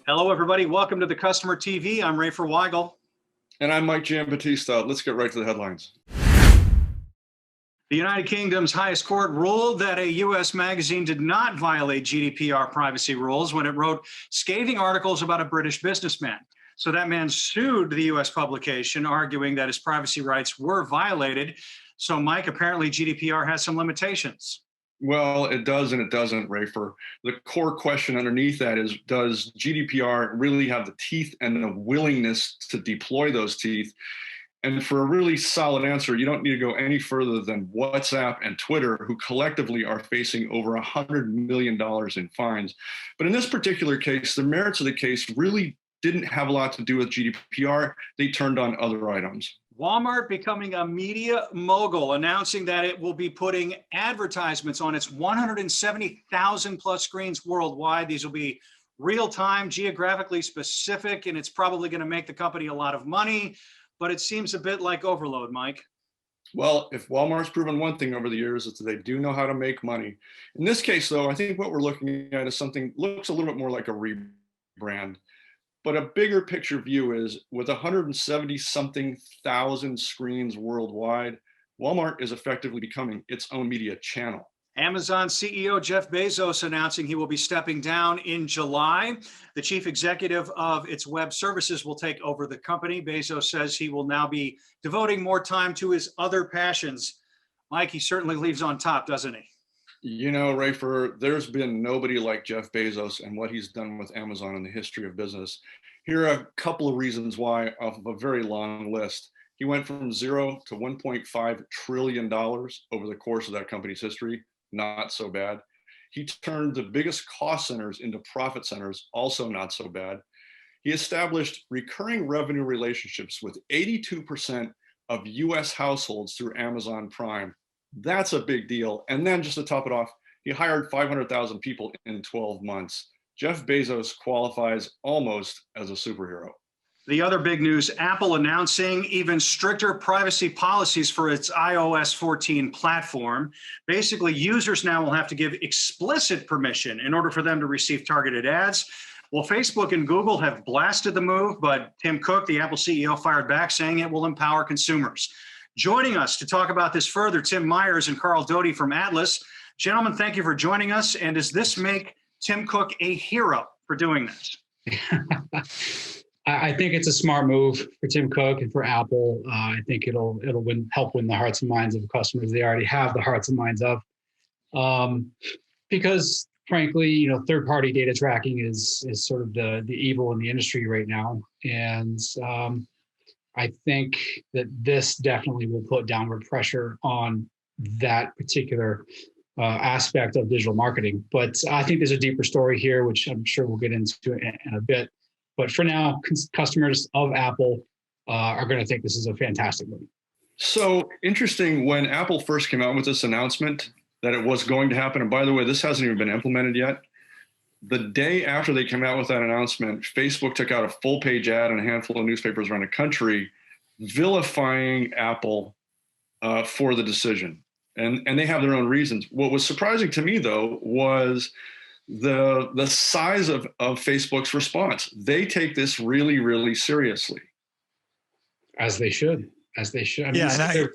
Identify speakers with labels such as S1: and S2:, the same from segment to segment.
S1: Hello, everybody. Welcome to the Customer TV. I'm Rafer Weigel.
S2: And I'm Mike Giambattista. Let's get right to the headlines.
S1: The United Kingdom's highest court ruled that a U.S. magazine did not violate GDPR privacy rules when it wrote scathing articles about a British businessman. So that man sued the U.S. publication, arguing that his privacy rights were violated. So, Mike, apparently GDPR has some limitations.
S2: Well, it does and it doesn't, Rafer. The core question underneath that is, does GDPR really have the teeth and the willingness to deploy those teeth? And for a really solid answer, you don't need to go any further than WhatsApp and Twitter, who collectively are facing over $100 million in fines. But in this particular case, the merits of the case really didn't have a lot to do with GDPR. They turned on other items.
S1: Walmart becoming a media mogul, announcing that it will be putting advertisements on its 170,000 plus screens worldwide. These will be real-time, geographically specific, and it's probably going to make the company a lot of money, but it seems a bit like overload, Mike.
S2: Well, if Walmart's proven one thing over the years, it's that they do know how to make money. In this case, though, I think what we're looking at is something looks a little bit more like a rebrand. But a bigger picture view is, with 170-something thousand screens worldwide, Walmart is effectively becoming its own media channel.
S1: Amazon CEO Jeff Bezos announcing he will be stepping down in July. The chief executive of its web services will take over the company. Bezos says he will now be devoting more time to his other passions. Mike, he certainly leaves on top, doesn't he?
S2: You know, Rafer, there's been nobody like Jeff Bezos and what he's done with Amazon in the history of business. Here are a couple of reasons why, off of a very long list. He went from zero to $1.5 trillion over the course of that company's history. Not so bad. He turned the biggest cost centers into profit centers. Also not so bad. He established recurring revenue relationships with 82% of US households through Amazon Prime. That's a big deal. And then, just to top it off, he hired 500,000 people in 12 months. Jeff Bezos qualifies almost as a superhero.
S1: The other big news, Apple announcing even stricter privacy policies for its iOS 14 platform. Basically, users now will have to give explicit permission in order for them to receive targeted ads. Well, Facebook and Google have blasted the move, but Tim Cook, the Apple CEO, fired back, saying it will empower consumers. Joining us to talk about this further, Tim Myers and Carl Doty from Atlaas. Gentlemen, thank you for joining us. And does this make Tim Cook a hero for doing this?
S3: I think it's a smart move for Tim Cook and for Apple. I think it'll help win the hearts and minds of customers they already have the hearts and minds of. Because frankly, third-party data tracking is sort of the evil in the industry right now. And I think that this definitely will put downward pressure on that particular aspect of digital marketing. But I think there's a deeper story here, which I'm sure we'll get into in a bit. But for now, customers of Apple are going to think this is a fantastic move.
S2: So interesting, when Apple first came out with this announcement that it was going to happen, and by the way, this hasn't even been implemented yet. The day after they came out with that announcement, Facebook took out a full-page ad in a handful of newspapers around the country vilifying Apple for the decision. And they have their own reasons. What was surprising to me, though, was the size of Facebook's response. They take this really, really seriously.
S3: As they should. I mean,
S4: yeah,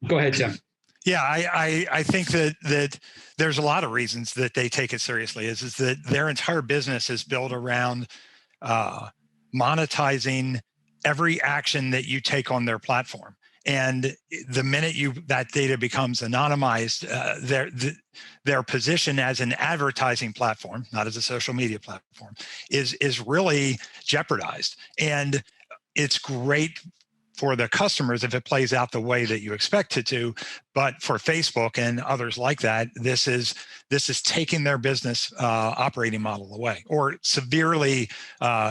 S3: go ahead, Tim.
S4: Yeah, I think that there's a lot of reasons that they take it seriously. Is that their entire business is built around monetizing every action that you take on their platform. And the minute that data becomes anonymized, their position as an advertising platform, not as a social media platform, is really jeopardized. And it's great for the customers if it plays out the way that you expect it to, but for Facebook and others like that, this is taking their business operating model away or severely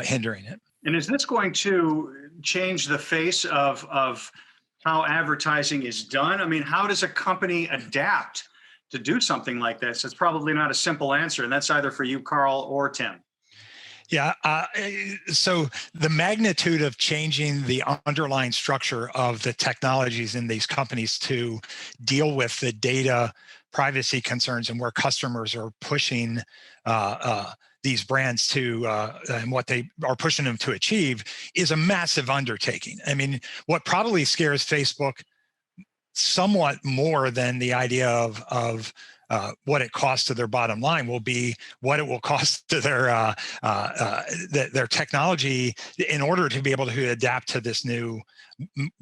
S4: hindering it.
S1: And is this going to change the face of how advertising is done? I mean, how does a company adapt to do something like this? It's probably not a simple answer, and that's either for you, Carl, or Tim.
S4: Yeah. So the magnitude of changing the underlying structure of the technologies in these companies to deal with the data privacy concerns and where customers are pushing these brands to and what they are pushing them to achieve is a massive undertaking. I mean, what probably scares Facebook somewhat more than the idea of what it costs to their bottom line will be what it will cost to their technology in order to be able to adapt to this new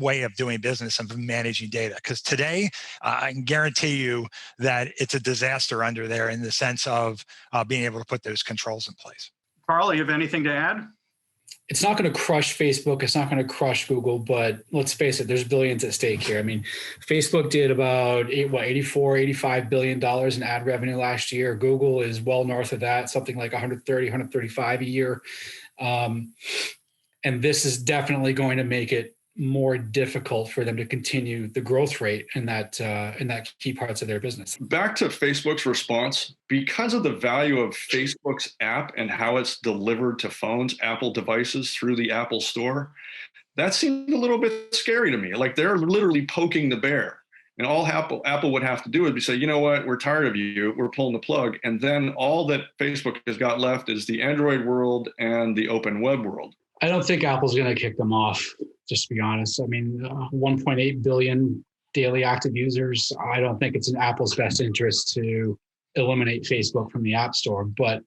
S4: way of doing business and managing data. Because today, I can guarantee you that it's a disaster under there in the sense of being able to put those controls in place.
S1: Carl, you have anything to add?
S3: It's not going to crush Facebook. It's not going to crush Google, but let's face it, there's billions at stake here. I mean, Facebook did about $85 billion in ad revenue last year. Google is well north of that, something like 130, 135 a year. And this is definitely going to make it more difficult for them to continue the growth rate in that key parts of their business.
S2: Back to Facebook's response, because of the value of Facebook's app and how it's delivered to phones, Apple devices through the Apple Store, that seemed a little bit scary to me. Like they're literally poking the bear. And all Apple would have to do would be say, you know what, we're tired of you, we're pulling the plug. And then all that Facebook has got left is the Android world and the open web world.
S3: I don't think Apple's going to kick them off, just to be honest. I mean, 1.8 billion daily active users. I don't think it's in Apple's best interest to eliminate Facebook from the App Store, but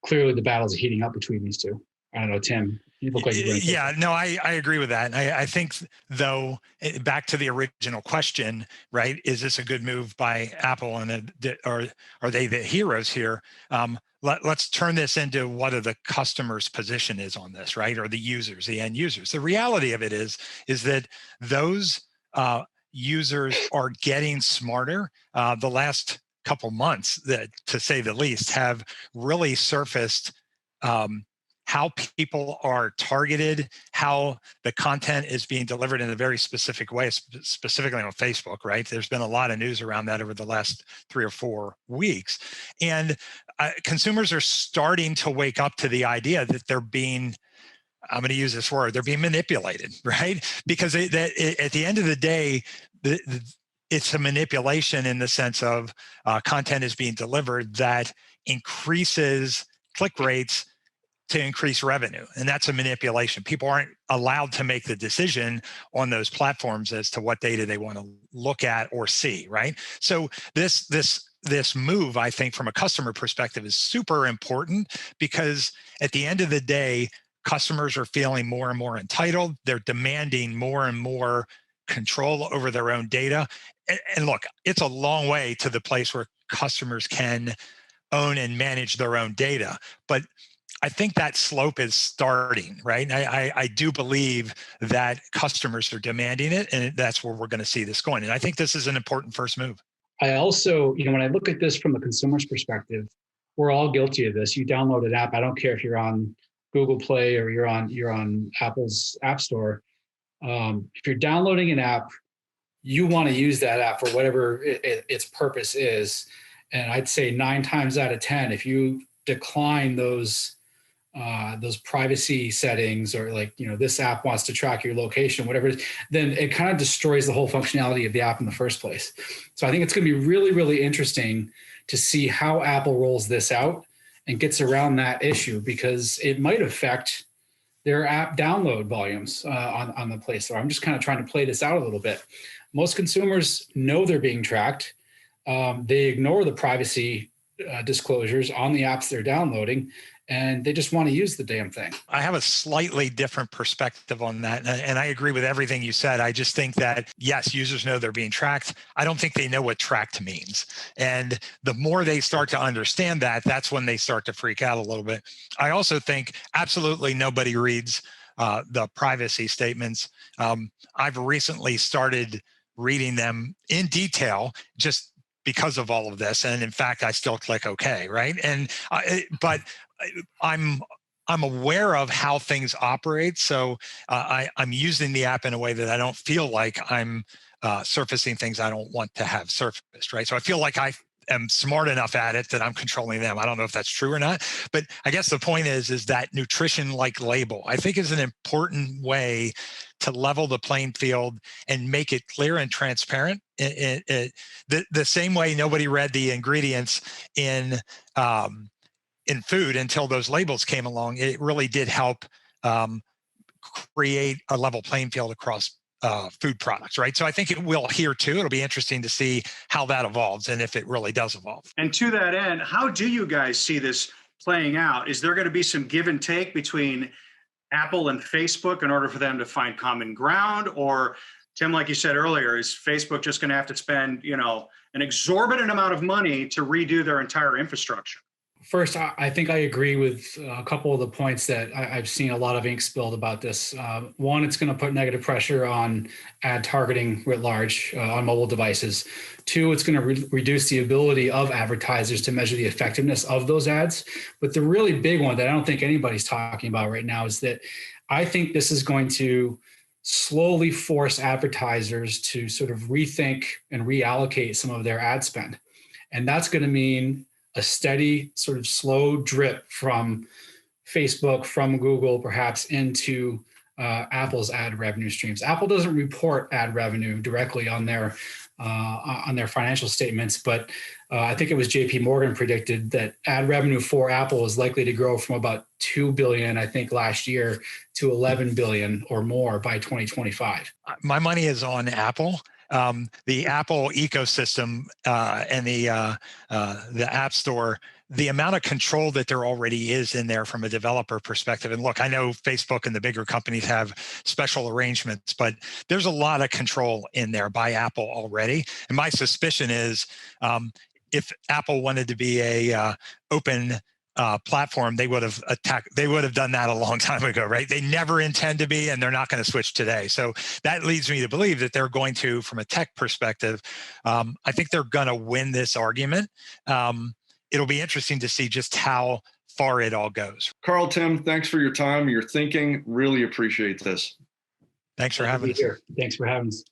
S3: clearly the battles are heating up between these two. I don't know, Tim, you look like you're going to
S4: Yeah, no, I agree with that. And I think, though, back to the original question, right? Is this a good move by Apple, and are they the heroes here? Let's turn this into what the customer's position is on this, right? Or the users, the end users. The reality of it is that those users are getting smarter. The last couple months, that, to say the least, have really surfaced how people are targeted, how the content is being delivered in a very specific way, specifically on Facebook, right? There's been a lot of news around that over the last 3 or 4 weeks. And consumers are starting to wake up to the idea that they're being, I'm going to use this word, they're being manipulated, right? Because at the end of the day, it's a manipulation in the sense of content is being delivered that increases click rates to increase revenue. And that's a manipulation. People aren't allowed to make the decision on those platforms as to what data they want to look at or see, right? So this move, I think, from a customer perspective is super important, because at the end of the day, customers are feeling more and more entitled. They're demanding more and more control over their own data. And look, it's a long way to the place where customers can own and manage their own data. But I think that slope is starting, right? I do believe that customers are demanding it, and that's where we're going to see this going. And I think this is an important first move.
S3: I also, when I look at this from the consumer's perspective, we're all guilty of this. You download an app. I don't care if you're on Google Play or you're on Apple's App Store. If you're downloading an app, you want to use that app for whatever its purpose is. And I'd say 9 times out of 10, if you decline those privacy settings, or this app wants to track your location, whatever it is, then it kind of destroys the whole functionality of the app in the first place. So I think it's going to be really, really interesting to see how Apple rolls this out and gets around that issue, because it might affect their app download volumes on the Play Store. I'm just kind of trying to play this out a little bit. Most consumers know they're being tracked. They ignore the privacy disclosures on the apps they're downloading, and they just want to use the damn thing.
S4: I have a slightly different perspective on that. And I agree with everything you said. I just think that, yes, users know they're being tracked. I don't think they know what tracked means. And the more they start to understand that, that's when they start to freak out a little bit. I also think absolutely nobody reads the privacy statements. I've recently started reading them in detail, just because of all of this. And in fact, I still click OK, right? And but I'm aware of how things operate. So I'm using the app in a way that I don't feel like I'm surfacing things I don't want to have surfaced, right? So I feel like I am smart enough at it that I'm controlling them. I don't know if that's true or not, but I guess the point is that nutrition-like label, I think, is an important way to level the playing field and make it clear and transparent. The same way nobody read the ingredients in in food until those labels came along. It really did help create a level playing field across food products, right? So I think it will here too. It'll be interesting to see how that evolves and if it really does evolve.
S1: And to that end, how do you guys see this playing out? Is there going to be some give and take between Apple and Facebook in order for them to find common ground? Or Tim, like you said earlier, is Facebook just going to have to spend, an exorbitant amount of money to redo their entire infrastructure?
S3: First, I think I agree with a couple of the points that I've seen a lot of ink spilled about this. One, it's going to put negative pressure on ad targeting writ large on mobile devices. Two, it's going to reduce the ability of advertisers to measure the effectiveness of those ads. But the really big one that I don't think anybody's talking about right now is that I think this is going to slowly force advertisers to sort of rethink and reallocate some of their ad spend. And that's going to mean a steady sort of slow drip from Facebook, from Google, perhaps into Apple's ad revenue streams. Apple doesn't report ad revenue directly on their financial statements, but I think it was JP Morgan predicted that ad revenue for Apple is likely to grow from about 2 billion, I think, last year to 11 billion or more by 2025.
S4: My money is on Apple. The Apple ecosystem and the App Store, the amount of control that there already is in there from a developer perspective. And look, I know Facebook and the bigger companies have special arrangements, but there's a lot of control in there by Apple already. And my suspicion is if Apple wanted to be a open platform, they would have done that a long time ago, right? They never intend to be, and they're not going to switch today. So that leads me to believe that they're going to, from a tech perspective, I think they're going to win this argument. It'll be interesting to see just how far it all goes.
S2: Carl, Tim, thanks for your time, your thinking. Really appreciate this.
S4: Thanks for having us.
S3: Thanks for having us.